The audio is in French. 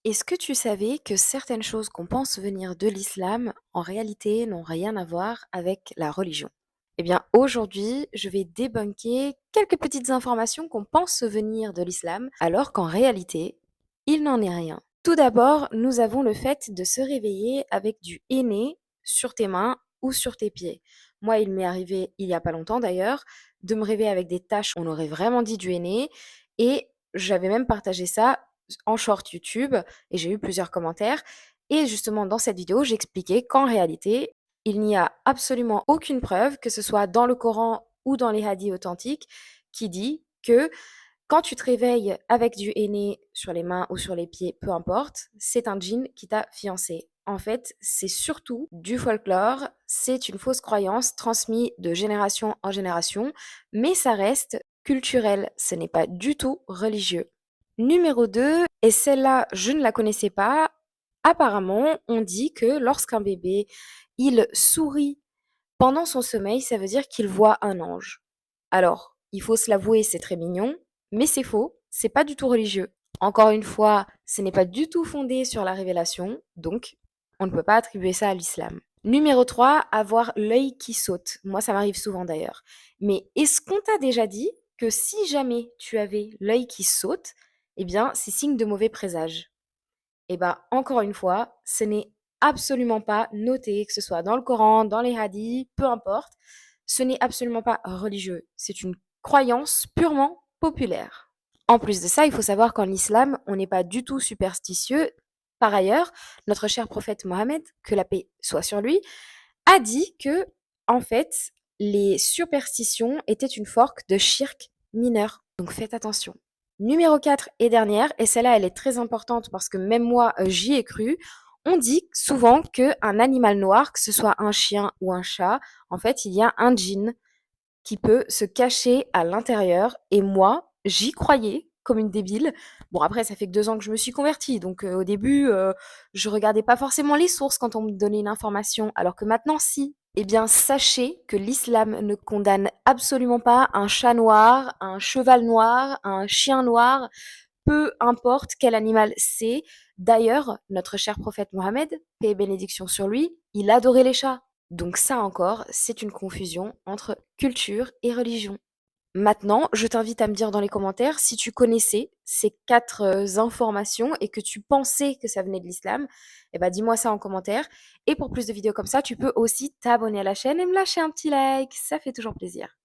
Est-ce que tu savais que certaines choses qu'on pense venir de l'islam, en réalité, n'ont rien à voir avec la religion? Eh bien, aujourd'hui, je vais débunker quelques petites informations qu'on pense venir de l'islam, alors qu'en réalité, il n'en est rien. Tout d'abord, nous avons le fait de se réveiller avec du henné sur tes mains ou sur tes pieds. Moi, il m'est arrivé, il y a pas longtemps d'ailleurs, de me réveiller avec des taches, on aurait vraiment dit du henné, et j'avais même partagé ça en short YouTube et j'ai eu plusieurs commentaires. Et justement, dans cette vidéo, j'expliquais qu'en réalité, il n'y a absolument aucune preuve, que ce soit dans le Coran ou dans les hadiths authentiques, qui dit que quand tu te réveilles avec du henné sur les mains ou sur les pieds, peu importe, c'est un djinn qui t'a fiancé. En fait, c'est surtout du folklore, c'est une fausse croyance transmise de génération en génération, mais ça reste culturel, ce n'est pas du tout religieux. Numéro 2, et celle-là, je ne la connaissais pas. Apparemment, on dit que lorsqu'un bébé, il sourit pendant son sommeil, ça veut dire qu'il voit un ange. Alors, il faut se l'avouer, c'est très mignon, mais c'est faux, c'est pas du tout religieux. Encore une fois, ce n'est pas du tout fondé sur la révélation, donc on ne peut pas attribuer ça à l'islam. Numéro 3, avoir l'œil qui saute. Moi, ça m'arrive souvent d'ailleurs. Mais est-ce qu'on t'a déjà dit que si jamais tu avais l'œil qui saute, eh bien, c'est signe de mauvais présage? Eh ben, encore une fois, ce n'est absolument pas noté, que ce soit dans le Coran, dans les hadiths, peu importe. Ce n'est absolument pas religieux. C'est une croyance purement populaire. En plus de ça, il faut savoir qu'en islam, on n'est pas du tout superstitieux. Par ailleurs, notre cher prophète Mohammed, que la paix soit sur lui, a dit que, en fait, les superstitions étaient une forme de shirk mineur. Donc faites attention. Numéro 4 et dernière, et celle-là, elle est très importante parce que même moi, j'y ai cru. On dit souvent qu'un animal noir, que ce soit un chien ou un chat, en fait, il y a un djinn qui peut se cacher à l'intérieur. Et moi, j'y croyais comme une débile. Bon, après, ça fait que 2 ans que je me suis convertie. Donc, au début, je regardais pas forcément les sources quand on me donnait une information. Alors que maintenant, si. Eh bien, sachez que l'islam ne condamne absolument pas un chat noir, un cheval noir, un chien noir, peu importe quel animal c'est. D'ailleurs, notre cher prophète Mohammed, paix et bénédiction sur lui, il adorait les chats. Donc ça encore, c'est une confusion entre culture et religion. Maintenant, je t'invite à me dire dans les commentaires si tu connaissais ces 4 informations et que tu pensais que ça venait de l'islam. Eh ben, dis-moi ça en commentaire. Et pour plus de vidéos comme ça, tu peux aussi t'abonner à la chaîne et me lâcher un petit like. Ça fait toujours plaisir.